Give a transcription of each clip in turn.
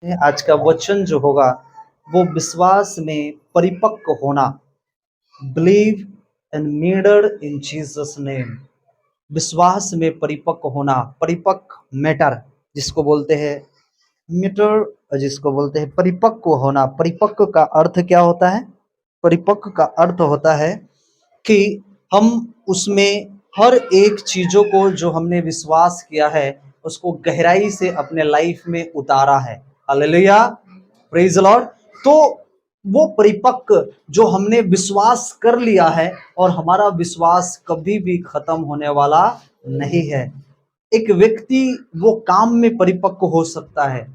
आज का वचन जो होगा वो विश्वास में परिपक्व होना। Believe and mature in Jesus name. विश्वास में परिपक्व होना, परिपक्व मैटर जिसको बोलते हैं, मैटर जिसको बोलते हैं परिपक्व होना। परिपक्व का अर्थ क्या होता है? परिपक्व का अर्थ होता है कि हम उसमें हर एक चीजों को जो हमने विश्वास किया है उसको गहराई से अपने लाइफ में उतारा है। Hallelujah, praise the Lord. तो वो परिपक्व जो हमने विश्वास कर लिया है, और हमारा विश्वास कभी भी खत्म होने वाला नहीं है। एक व्यक्ति वो काम में परिपक्व हो सकता है,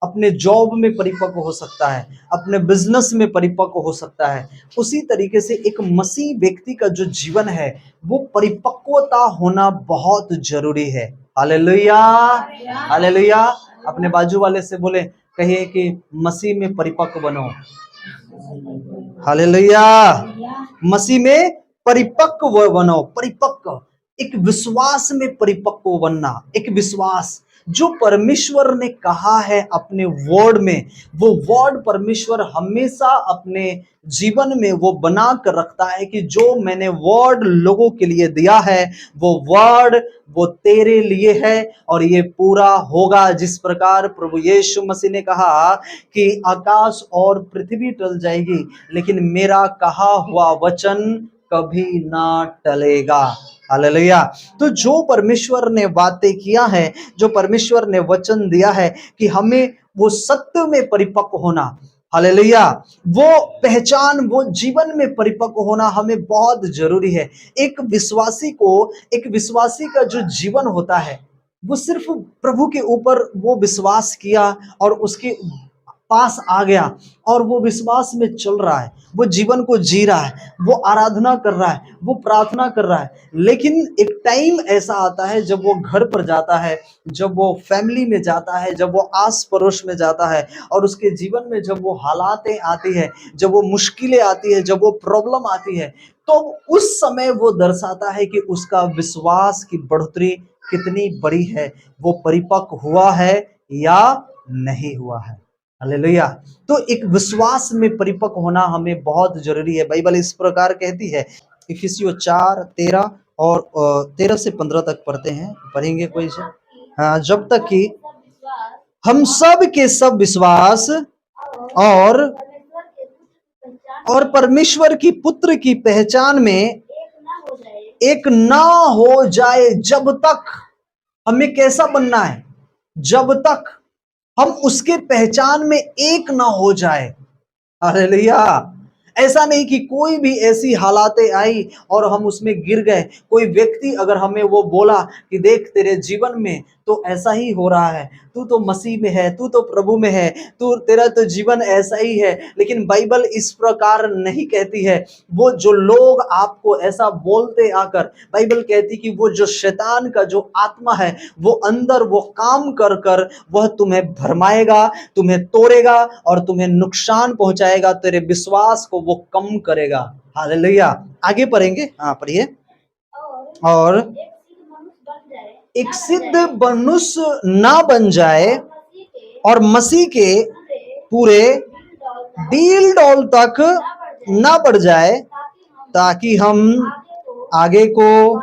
अपने जॉब में परिपक्व हो सकता है, अपने बिजनेस में परिपक्व हो सकता है। उसी तरीके से एक मसीह व्यक्ति का जो जीवन है वो परिपक्वता होना बहुत जरूरी है। Hallelujah, hallelujah. अपने बाजू वाले से बोले, कहिए कि मसीह में परिपक्व बनो। हालेलुया, मसीह में परिपक्व बनो। परिपक्व, एक विश्वास में परिपक्व बनना। एक विश्वास जो परमेश्वर ने कहा है अपने वर्ड में, वो वर्ड परमेश्वर हमेशा अपने जीवन में वो बना कर रखता है कि जो मैंने वर्ड लोगों के लिए दिया है वो वर्ड वो तेरे लिए है और ये पूरा होगा। जिस प्रकार प्रभु यीशु मसीह ने कहा कि आकाश और पृथ्वी टल जाएगी लेकिन मेरा कहा हुआ वचन कभी ना टलेगा। हालेलुया। तो जो परमेश्वर ने बातें किया है, जो परमेश्वर ने वचन दिया है कि हमें वो सत्य में परिपक्व होना, हालेलुया, वो पहचान, वो जीवन में परिपक्व होना हमें बहुत जरूरी है। एक विश्वासी को, एक विश्वासी का जो जीवन होता है वो सिर्फ प्रभु के ऊपर वो विश्वास किया और उसके पास आ गया और वो विश्वास में चल रहा है, वो जीवन को जी रहा है, वो आराधना कर रहा है, वो प्रार्थना कर रहा है। लेकिन एक टाइम ऐसा आता है जब वो घर पर जाता है, जब वो फैमिली में जाता है, जब वो आस पड़ोस में जाता है और उसके जीवन में जब वो हालातें आती है, जब वो मुश्किलें आती है, जब वो प्रॉब्लम आती है, तो उस समय वो दर्शाता है कि उसका विश्वास की बढ़ोतरी कितनी बड़ी है, वो परिपक्व हुआ है या नहीं हुआ है। हालेलुया। तो एक विश्वास में परिपक्व होना हमें बहुत जरूरी है। बाइबल इस प्रकार कहती है, इफिसियों 4:13 और 13 से 15 तक पढ़ते हैं, पढ़ेंगे कोई से? हाँ, जब तक कि हम सब के सब विश्वास और परमेश्वर की पुत्र की पहचान में एक ना हो जाए। जब तक हमें कैसा बनना है? जब तक हम उसके पहचान में एक ना हो जाए। हालेलुया। ऐसा नहीं कि कोई भी ऐसी हालातें आई और हम उसमें गिर गए। कोई व्यक्ति अगर हमें वो बोला कि देख तेरे जीवन में तो ऐसा ही हो रहा है, तू तो मसीह में है, तू तो प्रभु में है, तू तेरा तो जीवन ऐसा ही है, लेकिन बाइबल इस प्रकार नहीं कहती है। वो जो लोग आपको ऐसा बोलते आकर, बाइबल कहती कि वो जो शैतान का जो आत्मा है वो अंदर वो काम कर कर वह तुम्हें भरमाएगा, तुम्हें तोड़ेगा और तुम्हें नुकसान पहुंचाएगा, तेरे विश्वास को वो कम करेगा। हालेलुया। आगे पढ़ेंगे, हाँ पढ़िए। और एक सिद्ध मनुष्य ना बन जाए और मसीह के पूरे डील डॉल तक ना बढ़ जाए, ताकि हम आगे को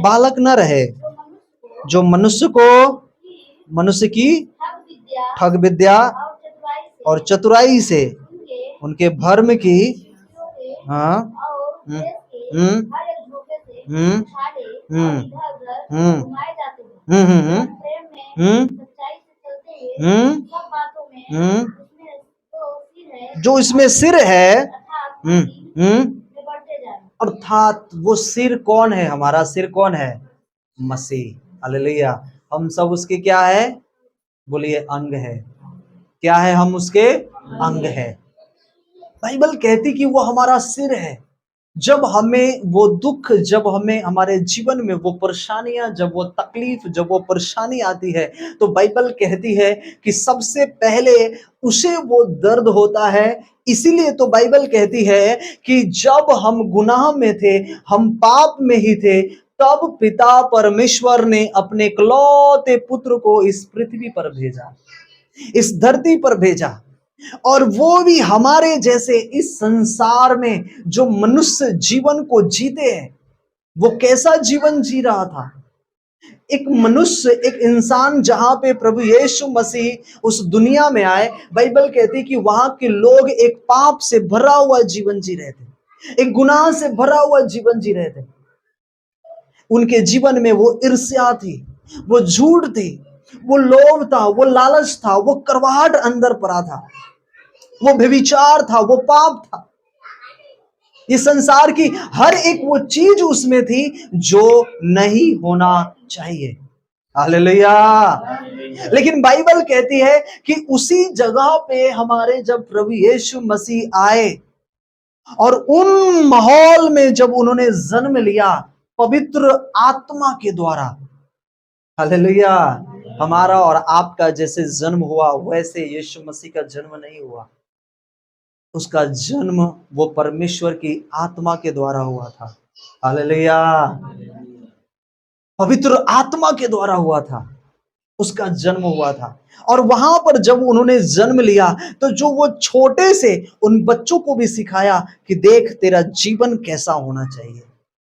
बालक न रहे, जो मनुष्य की ठग विद्या और चतुराई से उनके भर्म की, हाँ, हम्म हम्म हम्म हम्म हम्म हम्म जो इसमें सिर है, हम्म हम्म अर्थात वो सिर कौन है? हमारा सिर कौन है? मसीह। हालेलुया। हम सब उसके क्या है? बोलिए अंग है। क्या है? हम उसके अंग है। बाइबल कहती कि वो हमारा सिर है। जब हमें वो दुख, जब हमें हमारे जीवन में वो परेशानियां, जब वो तकलीफ, जब वो परेशानी आती है, तो बाइबल कहती है कि सबसे पहले उसे वो दर्द होता है। इसीलिए तो बाइबल कहती है कि जब हम गुनाह में थे, हम पाप में ही थे, तब पिता परमेश्वर ने अपने इकलौते पुत्र को इस पृथ्वी पर भेजा। इस धरती पर भेजा, और वो भी हमारे जैसे इस संसार में जो मनुष्य जीवन को जीते हैं, वो कैसा जीवन जी रहा था। एक मनुष्य, एक इंसान जहां पे प्रभु यीशु मसीह उस दुनिया में आए, बाइबल कहती है कि वहां के लोग एक पाप से भरा हुआ जीवन जी रहे थे, एक गुनाह से भरा हुआ जीवन जी रहे थे। उनके जीवन में वो ईर्ष्या थी, वो झूठ थी, वो लोभ था, वो लालच था, वो करवाहट अंदर पड़ा था, वो व्यभिचार था, वो पाप था। ये संसार की हर एक वो चीज उसमें थी जो नहीं होना चाहिए। हालेलुया। लेकिन बाइबल कहती है कि उसी जगह पे हमारे जब प्रभु यीशु मसीह आए और उन माहौल में जब उन्होंने जन्म लिया पवित्र आत्मा के द्वारा, हालेलुया, हमारा और आपका जैसे जन्म हुआ वैसे यीशु मसीह का जन्म नहीं हुआ। उसका जन्म वो परमेश्वर की आत्मा के द्वारा हुआ था। हालेलुया, पवित्र आत्मा के द्वारा हुआ था, उसका जन्म हुआ था। और वहां पर जब उन्होंने जन्म लिया तो जो वो छोटे से उन बच्चों को भी सिखाया कि देख तेरा जीवन कैसा होना चाहिए।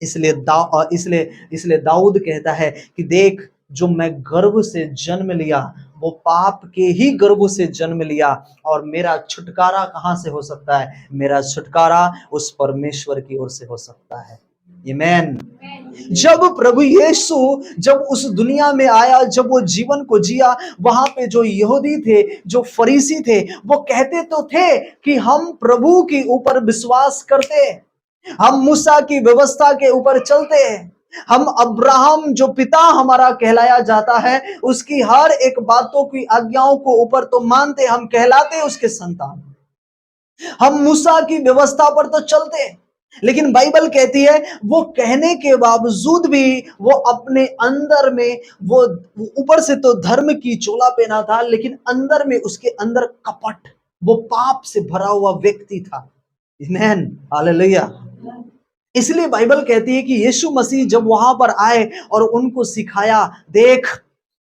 इसलिए दाऊद कहता है कि देख जो मैं गर्भ से जन्म लिया वो पाप के ही गर्भ से जन्म लिया, और मेरा छुटकारा कहां से हो सकता है, मेरा छुटकारा उस परमेश्वर की ओर से हो सकता है। आमेन। जब प्रभु यीशु जब उस दुनिया में आया, जब वो जीवन को जिया, वहां पे जो यहूदी थे, जो फरीसी थे, वो कहते तो थे कि हम प्रभु के ऊपर विश्वास करते हैं, हम मूसा की व्यवस्था के ऊपर चलते हैं, हम अब्राहम जो पिता हमारा कहलाया जाता है उसकी हर एक बातों की आज्ञाओं को ऊपर तो मानते, हम कहलाते उसके संतान, हम मूसा की व्यवस्था पर तो चलते हैं। लेकिन बाइबल कहती है वो कहने के बावजूद भी वो अपने अंदर में वो ऊपर से तो धर्म की चोला पहना था, लेकिन अंदर में उसके अंदर कपट, वो पाप से भरा हुआ व्यक्ति था। आमेन, हालेलुया। इसलिए बाइबल कहती है कि यीशु मसीह जब वहां पर आए और उनको सिखाया, देख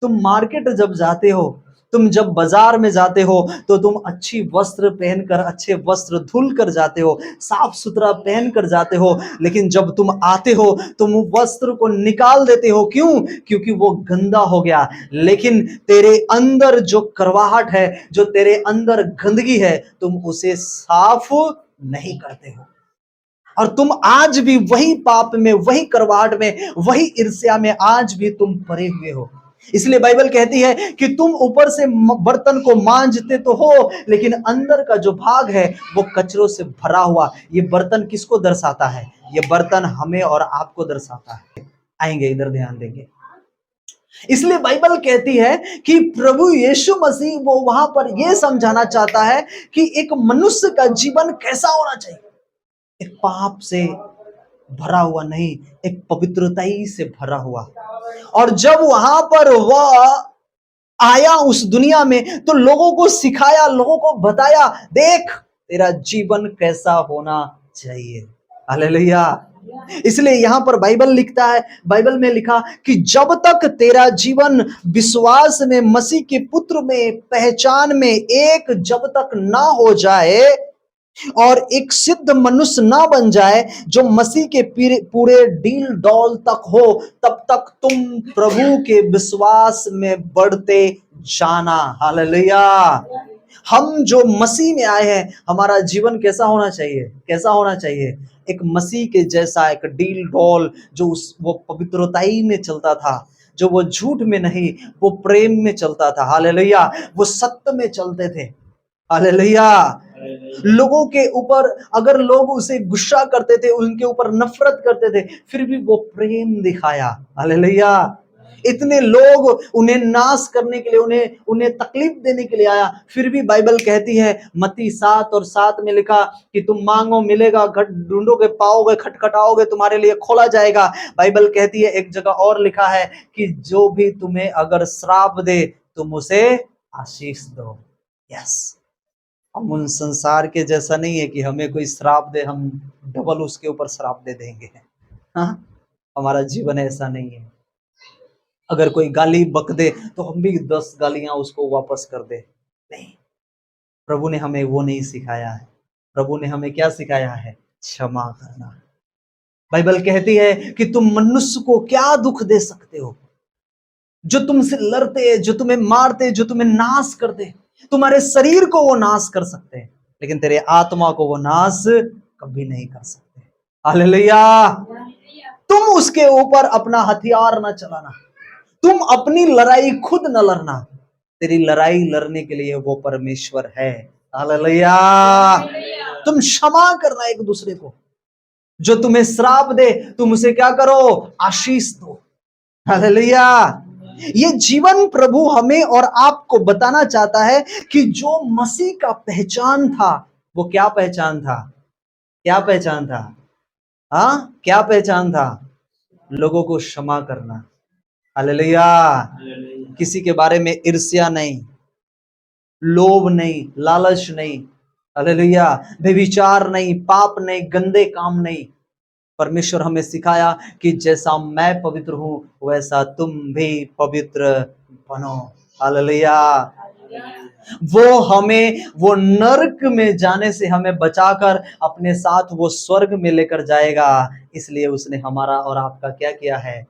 तुम मार्केट जब जाते हो, तुम जब बाजार में जाते हो तो तुम अच्छी वस्त्र पहनकर, अच्छे वस्त्र धुल कर जाते हो, साफ सुथरा पहन कर जाते हो, लेकिन जब तुम आते हो तुम वस्त्र को निकाल देते हो। क्यों? क्योंकि वो गंदा हो गया। लेकिन तेरे अंदर जो करवाहट है, जो तेरे अंदर गंदगी है, तुम उसे साफ नहीं करते हो, और तुम आज भी वही पाप में, वही करवाहट में, वही ईर्ष्या में आज भी तुम पड़े हुए हो। इसलिए बाइबल कहती है कि तुम ऊपर से बर्तन को मांजते तो हो, लेकिन अंदर का जो भाग है वो कचरों से भरा हुआ। ये बर्तन किसको दर्शाता है? ये बर्तन हमें और आपको दर्शाता है। आएंगे इधर, ध्यान देंगे। इसलिए बाइबल कहती है कि प्रभु यीशु मसीह वो वहां पर यह समझाना चाहता है कि एक मनुष्य का जीवन कैसा होना चाहिए, एक पाप से भरा हुआ नहीं, एक पवित्रता ही से भरा हुआ। और जब वहां पर वह आया उस दुनिया में तो लोगों को सिखाया, लोगों को बताया, देख तेरा जीवन कैसा होना चाहिए। हालेलुया। इसलिए यहां पर बाइबल लिखता है, बाइबल में लिखा कि जब तक तेरा जीवन विश्वास में, मसीह के पुत्र में, पहचान में एक जब तक ना हो जाए और एक सिद्ध मनुष्य ना बन जाए जो मसीह के पूरे डील डॉल तक हो, तब तक तुम प्रभु के विश्वास में बढ़ते जाना। हालेलुया। हम जो मसीह में आए हैं, हमारा जीवन कैसा होना चाहिए? कैसा होना चाहिए? एक मसीह के जैसा, एक डील डॉल, जो वो पवित्रताई में चलता था, जो वो झूठ में नहीं, वो प्रेम में चलता था। हालेलुया। वो सत्य में चलते थे। हालेलुया। लोगों के ऊपर अगर लोग उसे गुस्सा करते थे, उनके ऊपर नफरत करते थे, फिर भी वो प्रेम दिखाया। हालेलुया। इतने लोग उन्हें नाश करने के लिए, उन्हें उन्हें तकलीफ देने के लिए आया, फिर भी बाइबल कहती है, मत्ती 7:7 में लिखा कि तुम मांगो मिलेगा, ढूंढोगे पाओगे, खटखटाओगे तुम्हारे लिए खोला जाएगा। बाइबल कहती है एक जगह और लिखा है कि जो भी तुम्हें अगर श्राप दे तुम उसे आशीष दो। यस, हम उन संसार के जैसा नहीं है कि हमें कोई श्राप दे हम डबल उसके ऊपर श्राप दे देंगे। हाँ, हमारा जीवन ऐसा नहीं है। अगर कोई गाली बक दे तो हम भी 10 गालियां उसको वापस कर दे। नहीं, प्रभु ने हमें वो नहीं सिखाया है। प्रभु ने हमें क्या सिखाया है? क्षमा करना। बाइबल कहती है कि तुम मनुष्य को क्या दुख दे सकते हो? जो तुमसे लड़ते, जो तुम्हें मारते, जो तुम्हें नाश करते, तुम्हारे शरीर को वो नाश कर सकते हैं, लेकिन तेरे आत्मा को वो नाश कभी नहीं कर सकते। हालेलुया। तुम उसके ऊपर अपना हथियार न चलाना, तुम अपनी लड़ाई खुद न लड़ना, तेरी लड़ाई लड़ने के लिए वो परमेश्वर है। हालेलुया। तुम क्षमा करना एक दूसरे को। जो तुम्हें श्राप दे, तुम उसे क्या करो? आशीष दो। हालेलुया। ये जीवन प्रभु हमें और आपको बताना चाहता है कि जो मसीह का पहचान था, वो क्या पहचान था? क्या पहचान था? हाँ, क्या पहचान था? लोगों को क्षमा करना। हालेलुया। किसी के बारे में ईर्ष्या नहीं, लोभ नहीं, लालच नहीं, हालेलुया, व्यभिचार नहीं, पाप नहीं, गंदे काम नहीं। परमेश्वर हमें सिखाया कि जैसा मैं पवित्र हूं वैसा तुम भी पवित्र बनो। हालेलुया। वो नरक में जाने से हमें बचाकर अपने साथ वो स्वर्ग में लेकर जाएगा। इसलिए उसने हमारा और आपका क्या किया है?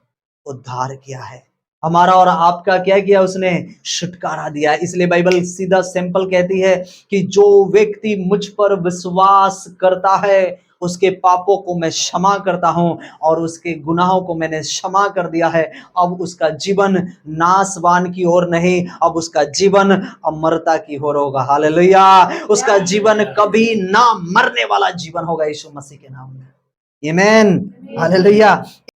उद्धार किया है। हमारा और आपका क्या किया? उसने छुटकारा दिया। इसलिए बाइबल सीधा सिंपल कहती है कि जो व्यक्ति मुझ पर विश्वास करता है उसके पापों को मैं क्षमा करता हूं और उसके गुनाहों को मैंने क्षमा कर दिया है। अब उसका जीवन नाशवान की ओर नहीं, अब उसका जीवन अमरता की ओर होगा। हालेलुया। उसका जीवन कभी ना मरने वाला जीवन होगा यीशु मसीह के नाम में। आमीन। हालेलुया।